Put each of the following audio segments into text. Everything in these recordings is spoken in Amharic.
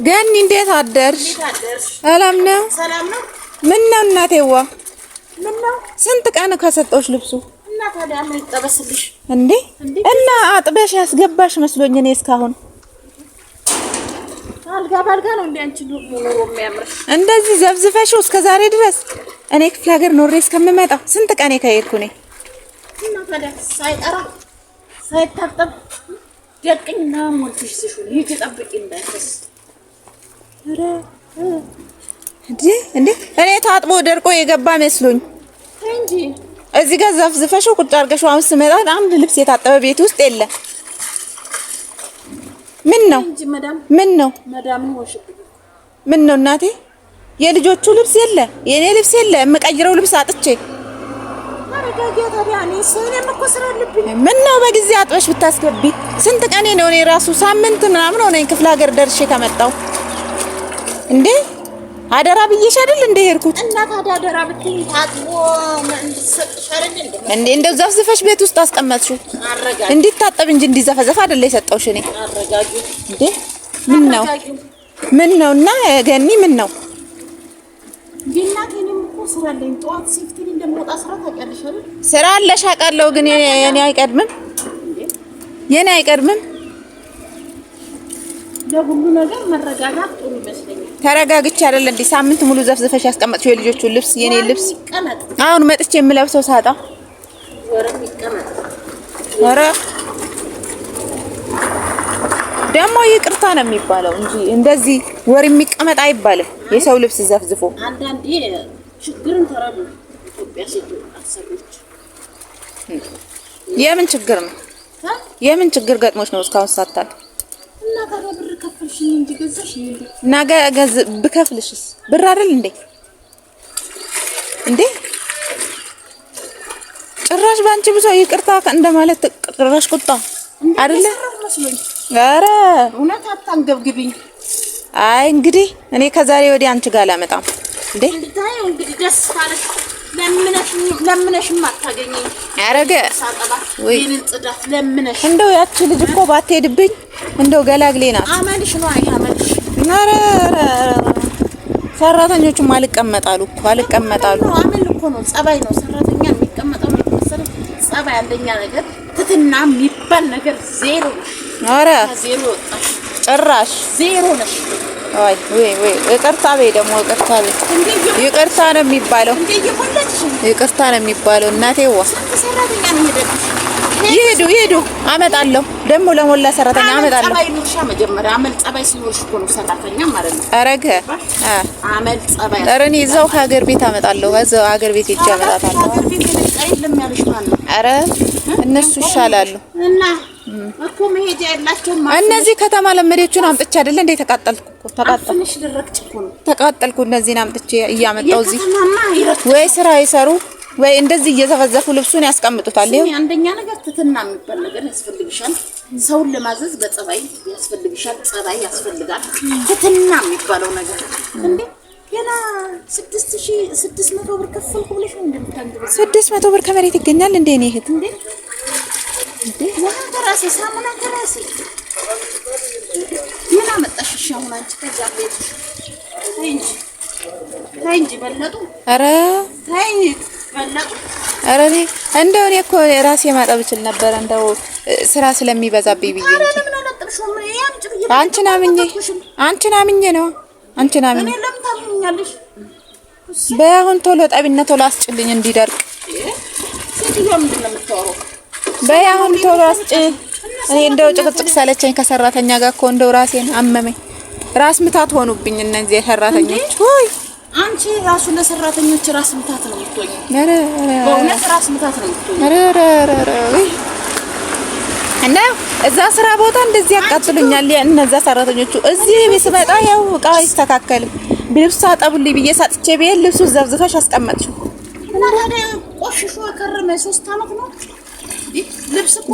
ገኒ እንዴት አደርሽ? ሰላም ነው? ሰላም ነው። ምን ነው እናቴዋ? ምን ነው ስንት ቀን ከሰጠሁሽ ልብሱ? እና ታዲያ ምን ይጠበስልሽ እንዴ? እና አጥበሽ ያስገባሽ መስሎኝ እኔ እስካሁን አልጋ ባልጋ ነው እንዴ አንቺ ኑሮ የሚያምርሽ? እንደዚህ ዘብዝፈሽው እስከ ዛሬ ድረስ እኔ ክፍለ ሀገር ኖሬ እስከምመጣ ስንት ቀን ከሄድኩ ነኝ። እና ታዲያ ሳይጠራ ሳይታጠብ ደቅኝና ሞልተሽ ሲሹን ይሄ ጠብቂ እንዳይፈስ። አረ እንዴ እኔ ታጥቦ ደርቆ የገባ መስሎኝ እንጂ እዚህ ጋር ዘፍዝፈሽው ቁጭ አድርገሽው አሁን ስመጣ አንድ ልብስ የታጠበ ቤት ውስጥ የለ። ምን ነው እንጂ ምን ነው ምን ነው እናቴ? የልጆቹ ልብስ የለ፣ የኔ ልብስ የለ፣ የምቀይረው ልብስ አጥቼ ምን ነው በጊዜ አጥበሽ ብታስገቢ። ስንት ቀኔ ነው እኔ ራሱ ሳምንት ምናምን ሆነኝ ክፍለ ሀገር ደርሼ ከመጣሁ። እንዴ አደራ ብዬሽ አይደል እንደ ሄድኩት? እና ታዲያ አደራ ብትይ ታጥቦ እንድትሰጥሽ አይደል እንዴ? እንደው ዘፍዝፈሽ ቤት ውስጥ አስቀመጥሽው እንዲታጠብ እንጂ እንዲዘፈዘፍ አይደል የሰጠውሽ እኔ። አረጋጊ እንዴ ምን ነው እና ገኒ ምን ነው? ቢናቴንም እኮ ስራ አለኝ። ጠዋት ሲፍቲን እንደምወጣ ስራ ታውቂያለሽ አይደል? ስራ አለሽ አውቃለሁ፣ ግን የኔ አይቀድምም። የኔ አይቀድምም። ለሁሉ ነገር መረጋጋት ጥሩ ይመስለኛል። ተረጋግቼ አይደል እንዴ ሳምንት ሙሉ ዘፍዝፈሽ ያስቀመጥሽው የልጆቹን ልብስ የኔ ልብስ ይቀመጥ። አሁን መጥቼ የምለብሰው ሳጣ ወረም ይቀመጥ። ወረ ደግሞ ይቅርታ ነው የሚባለው እንጂ እንደዚህ ወር የሚቀመጥ አይባልም። የሰው ልብስ ዘፍዝፎ አንዳንዴ ችግርን ተረዱ። ኢትዮጵያ ሴት አሰሩች። የምን ችግር ነው? የምን ችግር ገጥሞሽ ነው እስካሁን ሳታል? እና ታዲያ ብር ከፈልሽኝ እንጂ ገዛሽ እንዴ? ነገ ብከፍልሽስ ብር አይደል እንዴ? እንዴ ጭራሽ ባንቺ ብሶ ይቅርታ እንደማለት ጭራሽ ቁጣ አይደለ? ኧረ እውነት አታንገብግቢኝ። አይ እንግዲህ እኔ ከዛሬ ወዲህ አንቺ ጋር አላመጣም። እንዴ እንድታየው እንግዲህ ደስ ካለሽ ለምነሽም አታገኘኝ። አረገ ወይ ጽዳት ለምነሽ እንደው ያቺ ልጅ እኮ ባትሄድብኝ እንደው ገላግሌ ናት። አመልሽ ነው አይ አመልሽ። ኧረ ሰራተኞቹም አልቀመጣሉ እኮ አልቀመጣሉ። አመል እኮ ነው ጸባይ ነው ሰራተኛ የሚቀመጠው መሰለ። ጸባይ አንደኛ ነገር ትትና የሚባል ነገር ዜሮ ነሽ። ኧረ ዜሮ ወጣሽ ጭራሽ ዜሮ ነሽ። ወይ ይቅርታ በይ ደግሞ ይቅርታ ነው የሚባለው። ይቅርታ ነው የሚባለው እናቴዋ። ሰራተኛ ነው ይሄዱ አመጣለሁ ደግሞ ለሞላ ሰራተኛ አመጣለሁ። ጸባይ ኑርሻ መጀመሪያ አመል ጸባይ ሲኖርሽ እኮ ነው ሰራተኛ ማለት ነው። አረገ አመል ጸባይ አረኔ እዛው ከሀገር ቤት አመጣለሁ። እዛው ሀገር ቤት ሄጄ አመጣታለሁ። ሀገር ቤት የለም ያለሽ ማለት ነው። አረ እነሱ ይሻላሉ እና እኮ መሄጃ ያላቸውም እነዚህ ከተማ ለመዴዎቹን አምጥቼ አይደለ እንዴ ተቃጠልኩ። ትንሽ ድረቅ ጭቆ ነው ተቃጠልኩ። እነዚህን አምጥቼ እያመጣው እዚህ ወይ ስራ ይሰሩ ወይ እንደዚህ እየዘፈዘፉ ልብሱን ያስቀምጡታል። ይሄ አንደኛ ነገር ትትና የሚባል ነገር ያስፈልግሻል። ሰውን ለማዘዝ በጸባይ ያስፈልግሻል። ጸባይ ያስፈልጋል። ትትና የሚባለው ነገር እንዴ ገና 6600 ብር ከፈልኩ ብለሽ ነው እንደምታንገበ 600 ብር ከመሬት ይገኛል እንዴ? እኔ እህት እንዴ ወራሴ ሳሙና ከራሴ ምን አመጣሽ? ሻሙና አንቺ ከዛ ቤት ታንጂ በለጡ። አረ ታንጂ በለጡ። አረ እንደው እኔ እኮ ራሴ ማጠብ እችል ነበር እንደው ስራ ስለሚበዛብኝ ብዬ እንጂ አንቺን አምኜ ነው። እኔ ለምን ታምኛለሽ? በአሁን ቶሎ ጠቢና ቶሎ አስጭልኝ እንዲደርቅ። ሴትዮዋ ምንድን ነው የምታወራው? በአሁን ቶሎ አስጭ። እኔ እንደው ጭቅጭቅ ሰለቸኝ ከሰራተኛ ጋር እኮ እንደው ራሴን አመመኝ። ራስ ምታት ሆኑብኝ እነዚህ ሰራተኞች። ወይ አንቺ ራሱ ለሰራተኞች ራስ ምታት ነው የምትሆኝ። በእውነት ራስ ምታት ነው የምትሆኝ። እና እዛ ስራ ቦታ እንደዚህ ያቃጥሉኛል እነዛ ሰራተኞቹ። እዚህ ስመጣ ያው እቃ አይስተካከልም። ልብስ አጠቡልኝ ብዬ ሳጥቼ ቤት ልብሱ ዘብዝፈሽ አስቀመጥሽው። እና ታዲያ ቆሽሾ ከረመ 3 አመት ነው።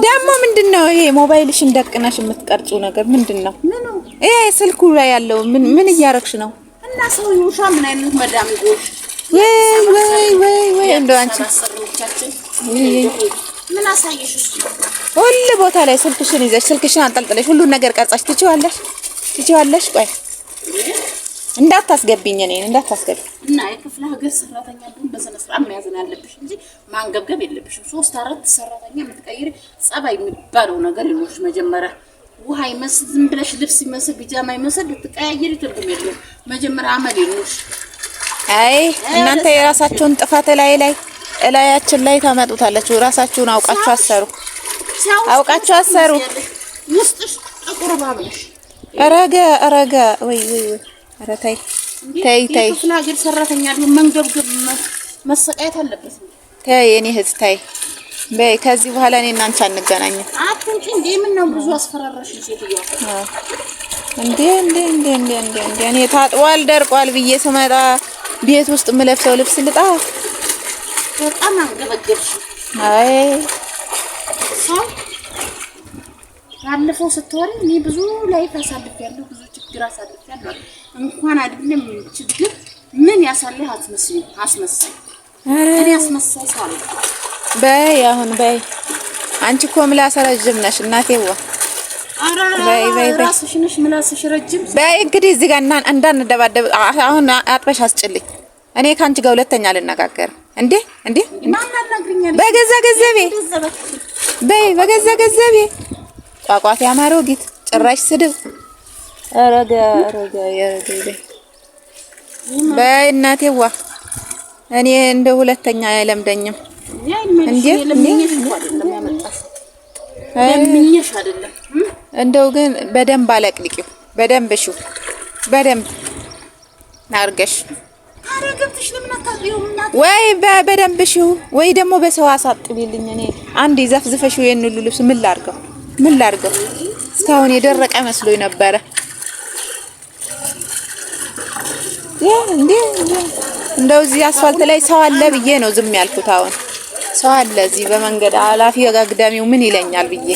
ደግሞ ምንድነው ይሄ ሞባይልሽን ደቅነሽ የምትቀርጪው ነገር ምንድነው? ይሄ ስልኩ ላይ ያለው ምን እያረግሽ ነው? እና ሰው ይውሻ ምን አይነት መዳም ይጎሽ? ወይ እንደው አንቺ ምን አሳየሽ? ሁሉ ቦታ ላይ ስልክሽን ይዘሽ ስልክሽን አንጠልጥለሽ ሁሉ ነገር ቀርጻሽ ትችዋለሽ። ቆይ እንዳታስገቢኝ እኔን እንዳታስገቢ። እና የክፍለ ሀገር ሰራተኛ ግን በስነ ስርዓት መያዝ ነው ያለብሽ እንጂ ማንገብገብ የለብሽም። 3-4 ሰራተኛ የምትቀይሪ ጸባይ የሚባለው ነገር ይኖርሽ። መጀመሪያ ውሃ ይመስል ዝም ብለሽ ልብስ ይመስል ቢጃማ ይመስል ልትቀያየሪ ትርጉም የለውም። መጀመሪያ አመል ይኖርሽ። አይ እናንተ የራሳችሁን ጥፋት እላያችን ላይ ታመጡታላችሁ። ራሳችሁን አውቃችሁ አሰሩ፣ አውቃችሁ አሰሩ። ውስጥሽ ጥቁር ባብለሽ ረጋ ወይ ኧረ ተይ የክፍለ ሀገር ሰራተኛ ደግሞ መንገብገብ መሰቃየት አለበት። ተይ የኔ እህት ተይ በይ። ከዚህ በኋላ እኔ እና አንቺ አንገናኝም። አትንጪ እንዴ! ምን ነው ብዙ አስፈራራሽ ሴትዮዋ? እንዴ እኔ ታጥቧል ደርቋል ብዬ ስመጣ ቤት ውስጥ የምለብሰው ልብስ ልጣ በጣም አንገበገብሽ። አይ ሰው ባለፈው ስትወሪ እኔ ብዙ ላይፍ አሳልፌያለሁ፣ ብዙ ችግር አሳልፌያለሁ። እንኳን አይደለም ችግር ምን ያሳልህ አስመሳይ እኔ አስመሳይ ሰው አለ። በይ አሁን በይ። አንቺ እኮ ምላስ ረጅም ነሽ እናቴዋ። በይ ራስሽ ነሽ ምላስሽ ረጅም። በይ እንግዲህ እዚህ ጋር እንዳንደባደብ አሁን አጥበሽ አስጭልኝ። እኔ ካንቺ ጋር ሁለተኛ አልነጋገርም። እንዴ በገዛ ገንዘቤ በይ በገዛ ገንዘቤ ቋቋት ያማረው ጊት ጭራሽ ስድብ። ረጋ በይ እናቴዋ። እኔ እንደ ሁለተኛ አይለምደኝም። እንዴ እንደው ግን በደንብ አለቅልቂው፣ በደንብ እሺው፣ በደንብ አርገሽ ወይ በደንብ እሺው፣ ወይ ደግሞ በሰው አሳጥቢልኝ። እኔ አንዴ ዘፍዝፈሽው የኔ ሁሉ ልብስ ምን ላርገው? እስካሁን የደረቀ መስሎኝ ነበረ። እንደው እዚህ አስፋልት ላይ ሰው አለ ብዬ ነው ዝም ያልኩት። አሁን ሰው አለ እዚህ በመንገድ አላፊ አጋግዳሚው ምን ይለኛል ብዬ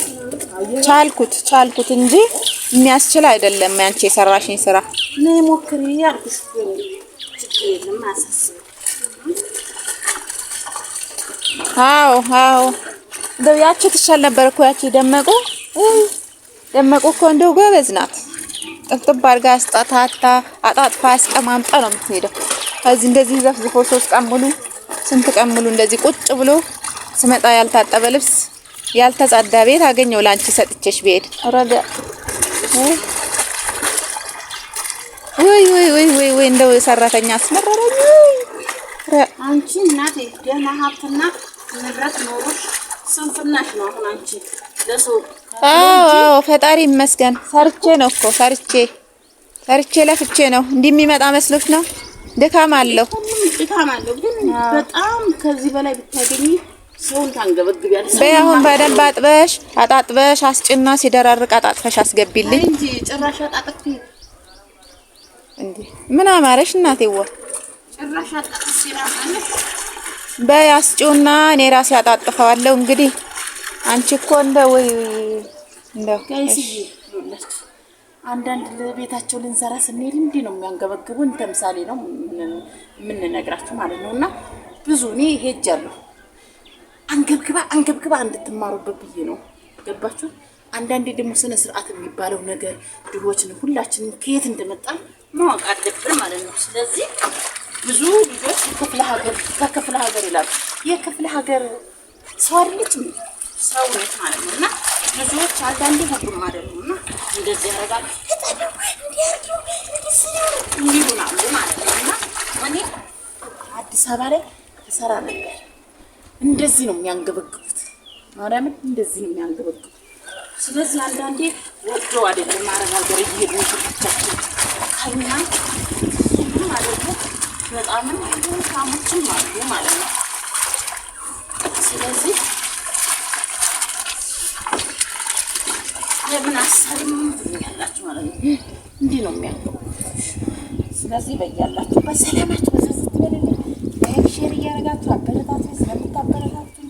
ቻልኩት እንጂ የሚያስችል አይደለም። ያንቺ የሰራሽኝ ስራ ነይ ሞክሪ ያልኩሽ አዎ እንደው ያቺ ትሻል ነበር እኮ ያቺ ደመቁ እኮ እንደው ጎበዝ ናት። ጥብጥብ አድርጋ አስጣታታ አጣጥፋ አስቀማምጣ ነው የምትሄደው። ከዚህ እንደዚህ ዘፍዝፎ 3 ቀን ሙሉ ስንት ቀን ሙሉ እንደዚህ ቁጭ ብሎ ስመጣ ያልታጠበ ልብስ ያልተጸዳ ቤት አገኘው ላንቺ ሰጥቼሽ ብሄድ። ረጋ ወይ እንደው ሰራተኛ አስመረረኝ። አንቺ እናቴ ደህና ሀብትና ንብረት ኖሮሽ ስንፍናሽ ነው አሁን አንቺ ለሰው። አዎ ፈጣሪ ይመስገን። ሰርቼ ለፍቼ ነው እንዲህ የሚመጣ መስሎሽ ነው? ድካም አለው ግን በጣም ከዚህ በላይ ብታገኚ ሰውን ታንገበግቢያለሽ። በያሁን በደንብ አጣጥበሽ አስጭና ሲደራርቅ አጣጥፈሽ አስገቢልኝ እንጂ ጭራሽ አጣጥፊ እንዴ! ምን አማረሽ እናቴዋ? ጭራሽ አጣጥፊ ማለት በያስጩና እኔ ራሴ አጣጥፈዋለሁ። እንግዲህ አንቺ እኮ እንደው አንዳንድ ለቤታቸው ልንሰራ ስንሄድ እንዲህ ነው የሚያንገበግቡን። ተምሳሌ ነው የምንነግራችሁ ማለት ነውና ብዙ እኔ ሄጃለሁ። አንገብግባ እንድትማሩበት ብዬ ነው። ገባችሁ? አንዳንዴ ደግሞ ስነ ስርዓት የሚባለው ነገር ድሮችን ሁላችንም ከየት እንደመጣን ማወቅ አለብን ማለት ነው። ስለዚህ ብዙ ልጆች ከክፍለ ሀገር ይላሉ። የክፍለ ሀገር ሰው አይደለችም ሰው ነች ማለት ነውና ብዙዎች አንዳንዴ ሁሉም አይደሉምና እንደዚህ ያደርጋሉ እንዲሆናሉ ማለት ነውና እኔ አዲስ አበባ ላይ ተሰራ ነበር። እንደዚህ ነው የሚያንገበግቡት። ማርያምን እንደዚህ ነው የሚያንገበግቡት። ስለዚህ አንዳንዴ ወደው አይደለም ማረግ ሀገር እየሄዱ ብቻቸው ከኛ ማለት ነው በጣም ታሞችም አሉ ማለት ነው። ስለዚህ ለምን አሰሪም ያላችሁ ማለት ነው እንዲህ ነው የሚያንገበግቡት። ስለዚህ በያላችሁ በሰላማችሁ በዘዝ ትበልልኝ። ላይክ ሼር እያደረጋችሁ አበረታችሁ። ስለምታበረታችሁ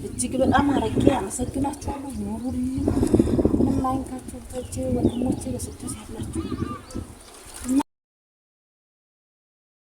እጅግ በጣም አረጌ አመሰግናችኋለሁ። ኑሩልኝ። ምንም አይንካችሁ ወንድሞቼ በስደት ያላችሁ